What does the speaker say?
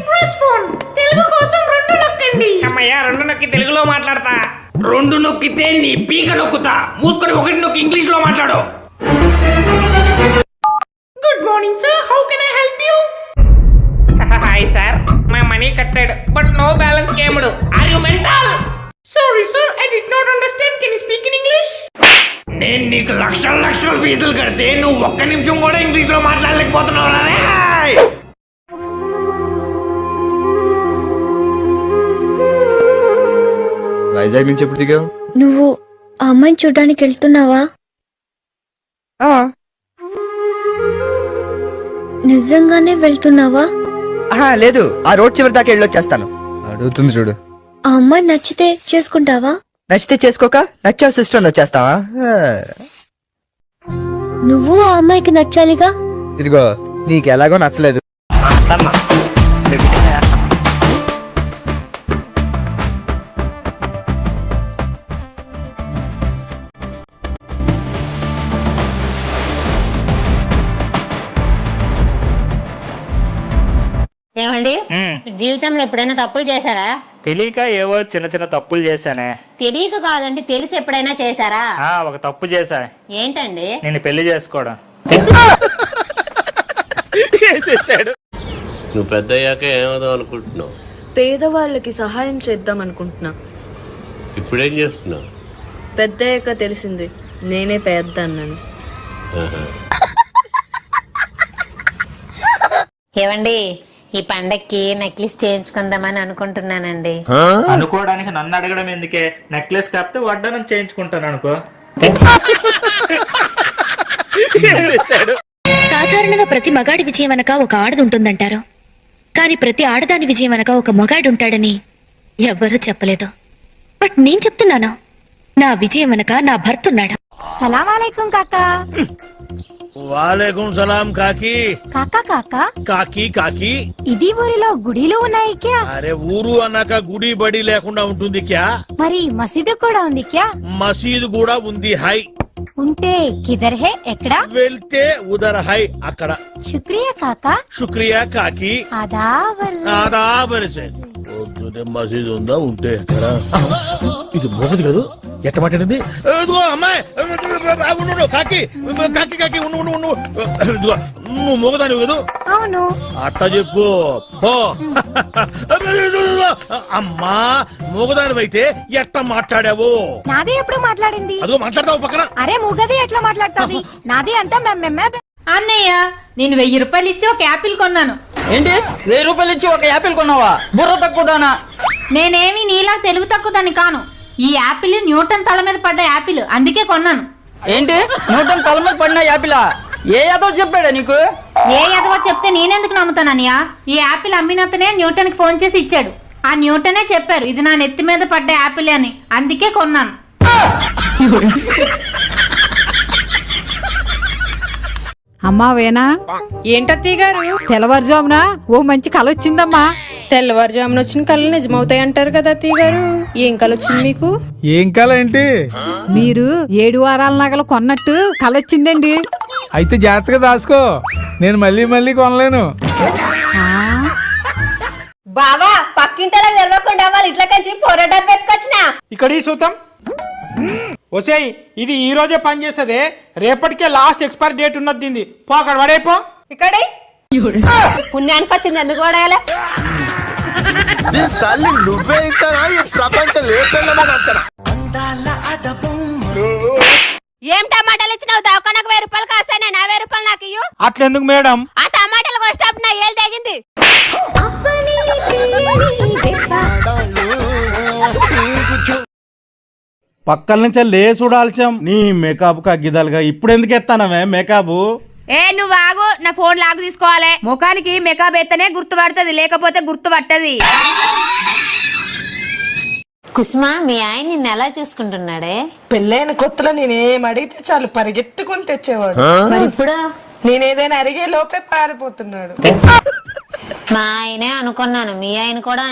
Press phone Telugu కోసం రెండు నొక్కండి. అమ్మయ్య రెండు నొక్కి తెలుగులో మాట్లాడతా. రెండు నొక్కితే నీ పీక నొక్కుతా. మూసుకొని ఒకటి నొక్కి ఇంగ్లీష్ లో మాట్లాడు. Good morning sir, how can I help you? Hi sir, my money cutted but no balance camed. Are you mental? Sorry sir, I did not understand. Can you speak in English? నేను నీకు లక్షల ఫీజులు కడితే నువ్వు ఒక్క నిమిషం కూడా ఇంగ్లీష్ లో మాట్లాడలేకపోతున్నావు. వైజాగ్ నుంచి ఎప్పుడు దిగావు? నువ్వు ఆ అమ్మాయిని చూడ్డానికి వెళ్తున్నావా? నిజంగానే వెళ్తున్నావా? లేదు, ఆ రోడ్ చివరి దాకా వెళ్ళొచ్చేస్తాను. అడుగుతుంది చూడు. ఆ అమ్మాయి నచ్చితే చేసుకుంటావా? నచ్చితే చేసుకోక, నచ్చా సిస్టర్ వచ్చేస్తావా? నువ్వు ఆ అమ్మాయికి నచ్చాలిగా. ఇదిగో నీకు ఎలాగో నచ్చలేదు. ఏమండి, జీవితంలో ఎప్పుడైనా తప్పులు చేశారా? తెలియక ఏవో చిన్న చిన్న తప్పులు చేశానే. తెలియక కాదండి, తెలిసి ఎప్పుడైనా చేశారా? ఒక తప్పు చేశా. ఏంటండి? నేను పెళ్లి చేసుకోవడం. నువ్వు పెద్ద అయ్యాక ఏమవుదాం అనుకుంటున్నావు? పేదవాళ్ళకి సహాయం చేద్దాం అనుకుంటున్నా. ఇప్పుడేం చేస్తున్నావు? పెద్ద అయ్యాక తెలిసింది నేనే పెద్ద అన్నాను. ఏవండి, ఈ పండక్కి నెక్లెస్ చేయించుకుందామని అనుకుంటున్నానండి. అనుకోవడానికి నన్ను అడగడం ఎందుకే? నెక్లెస్ కాకపోతే వడ్డానం చేయించుకుంటాను అనుకో. సాధారణంగా ప్రతి మగాడి విజయం వెనక ఒక ఆడది ఉంటుందంటారు, కానీ ప్రతి ఆడదాని విజయం వెనక ఒక మగాడు ఉంటాడని ఎవ్వరూ చెప్పలేదు. బట్ నేను చెప్తున్నాను, నా విజయం వెనక నా భర్త ఉన్నాడు. సలాం అలైకుం కాకా. వాలేకుం సలాం కాకి. కాకా కాకా కాకి కాకి. ఇది ఊరిలో గుడిలు ఉన్నాయి క్యా? అరే ఊరు అన్నాక గుడి బడి లేకుండా ఉంటుంది క్యా? మరి మసీదు కూడా ఉంది క్యా? మసీదు కూడా ఉంది హై. ఉంటే కిదర్ హే, ఎక్కడ? వెళ్తే ఉదర్ హై, అక్కడ. శుక్రియా కాకా. శుక్రియా కాకి. ఆదాబరిసే. పొద్దునే మసీదు ఉందా? ఉంటే ఎక్కడ? ఇది మోగదు కదా, ఎట్ట మాట్లాడింది? అమ్మాయి కాకి కాకి కాకి ఇదిగో నువ్వు మోగదాని కదా? అవును. అట్ట చెప్పు. అమ్మా మోగదానివైతే ఎట్ట మాట్లాడావు? నాదే ఎప్పుడు మాట్లాడింది? అదిగో మాట్లాడతావు పక్కన. అరే మూగది ఎట్లా మాట్లాడుతుంది? నాది అంతా అన్నయ్య, నేను 1000 రూపాయలు ఇచ్చి ఒక యాపిల్ కొన్నాను. ఏంటి 1000 రూపాయలు ఇచ్చి ఒక యాపిల్ కొన్నావా? బుర్ర తక్కువదానా? నేనేమి నీలా తెలుగు తక్కువదాన్ని కాను. ఈ యాపిల్ న్యూటన్ తల మీద పడ్డ యాపిల్, అందుకే కొన్నాను. ఏంటి న్యూటన్ తల మీద పడిన యాపిలా? ఏ యాదో చెప్పాడా నీకు? ఏ ఎదవో చెప్తే నేనెందుకు నమ్ముతానన్నయ్య? ఈ యాపిల్ అమ్మినతనే న్యూటన్ కి ఫోన్ చేసి ఇచ్చాడు. ఆ న్యూటనే చెప్పారు ఇది నా నెత్తి మీద పడ్డ యాపిల్ అని, అందుకే కొన్నాను. అమ్మా వేనా? ఏంటత్తయ్య గారు, తెల్లవారుజామున ఓ మంచి కళ వచ్చిందమ్మా. తెల్లవారుజామున వచ్చిన కళలు నిజమవుతాయి అంటారు కదా అత్తయ్య గారు. ఏం కళ వచ్చింది మీకు? ఏం కళ ఏంటి? మీరు 7 వారాల నగలు కొన్నట్టు కళ వచ్చిందండి. అయితే జాగ్రత్తగా దాసుకో, నేను మళ్ళీ కొనలేను. బావా, పక్కింటలా తెలవకుండా వాళ్ళు ఇట్లా కలిసి పోరాటం పెట్టుకొచ్చినా. ఇక్కడ చూద్దాం. ఒసేయ్, ఇది ఈ రోజే పని చేసేదే, రేపటికే లాస్ట్ ఎక్స్పైరీ డేట్ ఉన్నది. దీన్ని పో అక్కడ పడైపో. ఇక్కడ పుణ్యానికి వచ్చింది, ఎందుకు పడేయాలి? తల్లి నువ్వే ఇస్తానా? ఈ ప్రపంచం ఏం టమాటాలు ఇచ్చినావు? దవాఖానకు 1000 రూపాయలు కాస్తాయి, నా 1000 రూపాయలు నాకు ఇయ్యు. అట్లెందుకు మేడం? ఆ టమాటాలు కోసేటప్పుడు నా ఏళ్ళు తెగింది. పక్కల నుంచి లే చూడాల్సాం. నీ మేకప్ కా గిదలుగా ఇప్పుడు ఎందుకు ఎత్తానవే మేకప్? నువ్వు ఆగు, నా ఫోన్ లాగు తీసుకోవాలి. ముఖానికి మేకప్ ఎత్తనే గుర్తుపడుతుంది, లేకపోతే గుర్తుపట్టది. కుసుమా, మీ ఆయన నిన్ను ఎలా చూసుకుంటున్నాడే? పెళ్ళైన కొత్తలో నేనేం అడిగితే చాలు పరిగెత్తుకొని తెచ్చేవాడు. మరి ఇప్పుడు నేనేదైనా అడిగే లోపే పారిపోతున్నాడు. మా ఆయనే అనుకున్నాను, మీ ఆయన కూడా